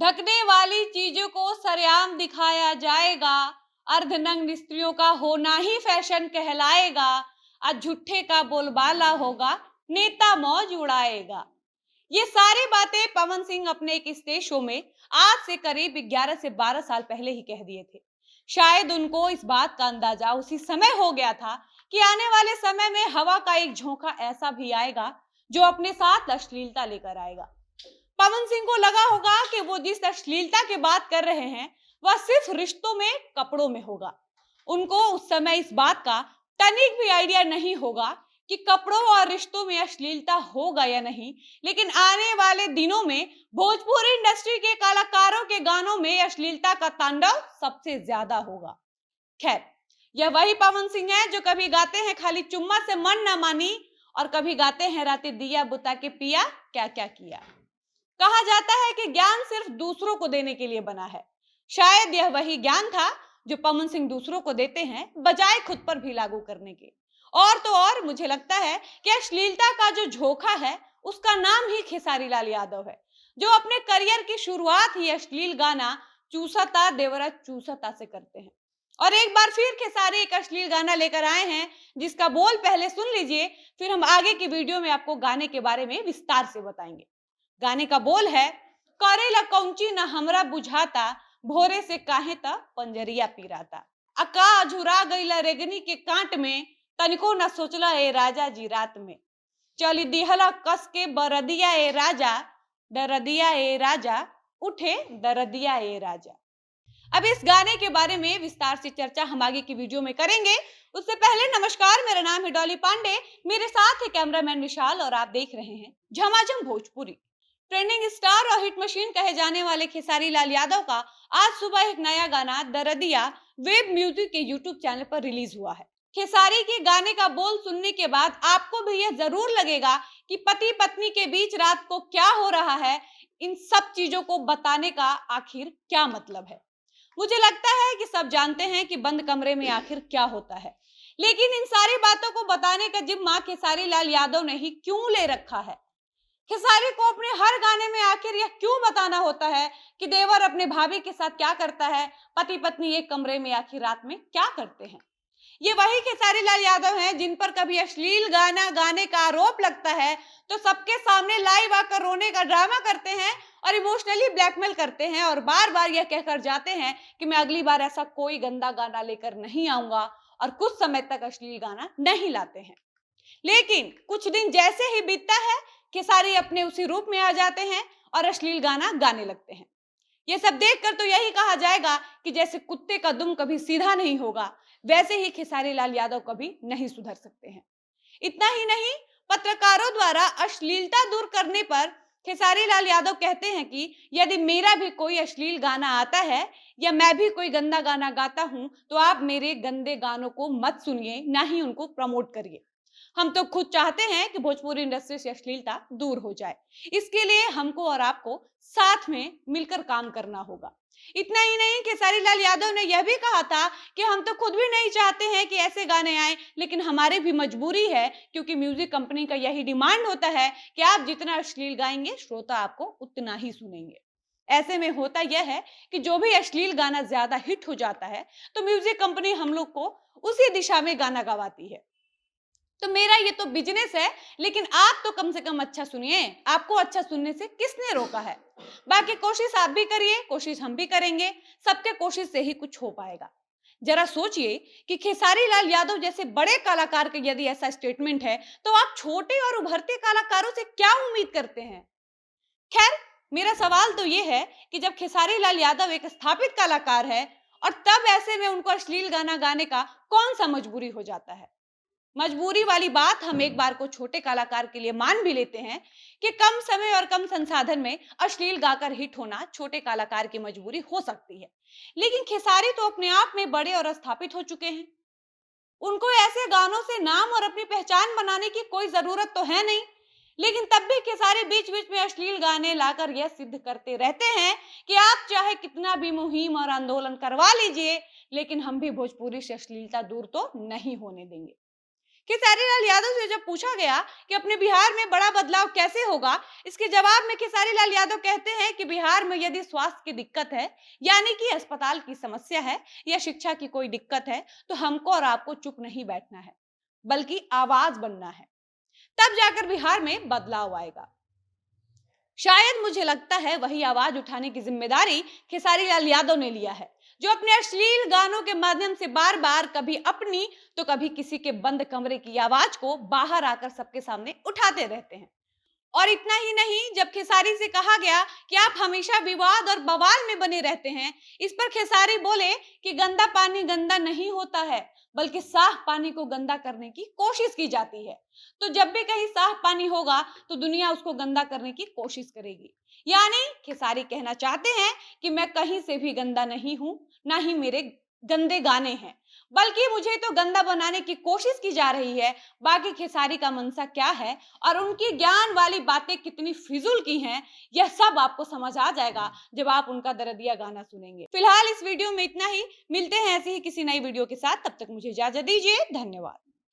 ढकने वाली चीजों को सरेआम दिखाया जाएगा, अर्धनग्न स्त्रियों का होना ही फैशन कहलाएगा, आज झूठे का बोलबाला होगा, नेता मौज उड़ाएगा। ये सारी बातें पवन सिंह अपने एक स्टेज शो में आज से करीब 11 से 12 साल पहले ही कह दिए थे। शायद उनको इस बात का अंदाजा उसी समय हो गया था कि आने वाले समय में हवा का एक झोंका ऐसा भी आएगा जो अपने साथ अश्लीलता लेकर आएगा। पवन सिंह को लगा होगा कि वो जिस अश्लीलता की बात कर रहे हैं वह सिर्फ रिश्तों में, कपड़ों में होगा। उनको उस समय इस बात का तनिक भी आइडिया नहीं होगा कि कपड़ों और रिश्तों में अश्लीलता होगा या नहीं, लेकिन आने वाले दिनों में भोजपुरी इंडस्ट्री के कलाकारों के गानों में अश्लीलता का तांडव सबसे ज्यादा होगा। खैर, यह वही पवन सिंह है जो कभी गाते हैं खाली चुम्मा से मन न मानी और कभी गाते हैं रातें दिया बुता के पिया क्या क्या किया। कहा जाता है कि ज्ञान सिर्फ दूसरों को देने के लिए बना है। शायद यह वही ज्ञान था जो पवन सिंह दूसरों को देते हैं बजाय खुद पर भी लागू करने के। और तो और मुझे लगता है कि अश्लीलता का जो झोंका है उसका नाम ही खेसारी लाल यादव है, जो अपने करियर की शुरुआत ही अश्लील गाना चूसता देवरा चूसता से करते हैं। और एक बार फिर खेसारी एक अश्लील गाना लेकर आए हैं जिसका बोल पहले सुन लीजिए, फिर हम आगे की वीडियो में आपको गाने के बारे में विस्तार से बताएंगे। गाने का बोल है, करेला कौंची न हमरा बुझाता, भोरे से काहे ता पंजरिया पीराता, अका झुरा गईला रेगनी के कांट में, तनिको न सोचला ए राजा जी रात में, चली दिहला कस के बरदिया ए राजा, दरदिया ए राजा, उठे दरदिया ए राजा। अब इस गाने के बारे में विस्तार से चर्चा हम आगे की वीडियो में करेंगे। उससे पहले नमस्कार, मेरा नाम है डॉली पांडे, मेरे साथ है कैमरामैन विशाल और आप देख रहे हैं झमाझम भोजपुरी। ट्रेंडिंग स्टार और हिट मशीन कहे जाने वाले खेसारी लाल यादव का आज सुबह एक नया गाना दरदिया वेब म्यूजिक के यूट्यूब चैनल पर रिलीज हुआ है। खेसारी के गाने का बोल सुनने के बाद आपको भी यह जरूर लगेगा कि पति पत्नी के बीच रात को क्या हो रहा है, इन सब चीजों को बताने का आखिर क्या मतलब है। मुझे लगता है कि सब जानते हैं कि बंद कमरे में आखिर क्या होता है, लेकिन इन सारी बातों को बताने का जिम्मा खेसारी लाल यादव ने ही क्यों ले रखा है। खेसारी को अपने हर गाने में आखिर यह क्यों बताना होता है कि देवर अपने भाभी के साथ क्या करता है, पति पत्नी एक कमरे में आखिर रात में क्या करते हैं। ये वही खेसारी लाल यादव हैं जिन पर कभी अश्लील गाना गाने का आरोप लगता है तो सबके सामने लाइव आकर रोने का ड्रामा करते हैं और इमोशनली ब्लैकमेल करते हैं और बार बार यह कहकर जाते हैं कि मैं अगली बार ऐसा कोई गंदा गाना लेकर नहीं आऊंगा, और कुछ समय तक अश्लील गाना नहीं लाते हैं। लेकिन कुछ दिन जैसे ही बीतता है, खेसारी अपने उसी रूप में आ जाते हैं और अश्लील गाना गाने लगते हैं। ये सब देखकर तो यही कहा जाएगा कि जैसे कुत्ते का दुम कभी सीधा नहीं होगा, वैसे ही खेसारी लाल यादव कभी नहीं सुधर सकते हैं। इतना ही नहीं, पत्रकारों द्वारा अश्लीलता दूर करने पर खेसारी लाल यादव कहते हैं कि यदि मेरा भी कोई अश्लील गाना आता है या मैं भी कोई गंदा गाना गाता हूं तो आप मेरे गंदे गानों को मत सुनिए, ना ही उनको प्रमोट करिए। हम तो खुद चाहते हैं कि भोजपुरी इंडस्ट्री से अश्लीलता दूर हो जाए। इसके लिए हमको और आपको साथ में मिलकर काम करना होगा। इतना ही नहीं, खेसारी लाल यादव ने यह भी कहा था कि हम तो खुद भी नहीं चाहते हैं कि ऐसे गाने आए, लेकिन हमारी भी मजबूरी है क्योंकि म्यूजिक कंपनी का यही डिमांड होता है कि आप जितना अश्लील गाएंगे श्रोता आपको उतना ही सुनेंगे। ऐसे में होता यह है कि जो भी अश्लील गाना ज्यादा हिट हो जाता है तो म्यूजिक कंपनी हम लोग को उसी दिशा में गाना गवाती है। तो मेरा ये तो बिजनेस है, लेकिन आप तो कम से कम अच्छा सुनिए। आपको अच्छा सुनने से किसने रोका है। बाकी कोशिश आप भी करिए, कोशिश हम भी करेंगे, सबके कोशिश से ही कुछ हो पाएगा। जरा सोचिए कि खेसारी लाल यादव जैसे बड़े कलाकार के यदि ऐसा स्टेटमेंट है तो आप छोटे और उभरते कलाकारों से क्या उम्मीद करते हैं। खैर, मेरा सवाल तो ये है कि जब खेसारी लाल यादव एक स्थापित कलाकार है और तब ऐसे में उनको अश्लील गाना गाने का कौन सा मजबूरी हो जाता है। मजबूरी वाली बात हम एक बार को छोटे कलाकार के लिए मान भी लेते हैं कि कम समय और कम संसाधन में अश्लील गाकर हिट होना छोटे कलाकार की मजबूरी हो सकती है, लेकिन खेसारी तो अपने आप में बड़े और स्थापित हो चुके हैं। उनको ऐसे गानों से नाम और अपनी पहचान बनाने की कोई जरूरत तो है नहीं, लेकिन तब भी खेसारी बीच बीच में अश्लील गाने लाकर यह सिद्ध करते रहते हैं कि आप चाहे कितना भी मुहिम और आंदोलन करवा लीजिए, लेकिन हम भी भोजपुरी से अश्लीलता दूर तो नहीं होने देंगे। खेसारी लाल यादव से जब पूछा गया कि अपने बिहार में बड़ा बदलाव कैसे होगा, इसके जवाब में खेसारी लाल यादव कहते हैं कि बिहार में यदि स्वास्थ्य की दिक्कत है, यानी कि अस्पताल की समस्या है या शिक्षा की कोई दिक्कत है, तो हमको और आपको चुप नहीं बैठना है, बल्कि आवाज बनना है। तब जाकर बिहार में बदलाव आएगा। शायद मुझे लगता है वही आवाज उठाने की जिम्मेदारी खेसारी लाल यादव ने लिया है, जो अपने अश्लील गानों के माध्यम से बार बार कभी अपनी तो कभी किसी के बंद कमरे की आवाज को बाहर आकर सबके सामने उठाते रहते हैं। और इतना ही नहीं, जब खेसारी से कहा गया कि आप हमेशा विवाद और बवाल में बने रहते हैं, इस पर खेसारी बोले कि गंदा पानी गंदा नहीं होता है, बल्कि साफ पानी को गंदा करने की कोशिश की जाती है। तो जब भी कहीं साफ पानी होगा तो दुनिया उसको गंदा करने की कोशिश करेगी। यानी खेसारी कहना चाहते हैं कि मैं कहीं से भी गंदा नहीं हूं, ना ही मेरे गंदे गाने हैं, बल्कि मुझे तो गंदा बनाने की कोशिश की जा रही है। बाकी खेसारी का मंशा क्या है और उनकी ज्ञान वाली बातें कितनी फिजूल की हैं, यह सब आपको समझ आ जाएगा जब आप उनका दर्दिया गाना सुनेंगे। फिलहाल इस वीडियो में इतना ही, मिलते हैं ऐसे ही किसी नई वीडियो के साथ, तब तक मुझे इजाजत दीजिए। धन्यवाद।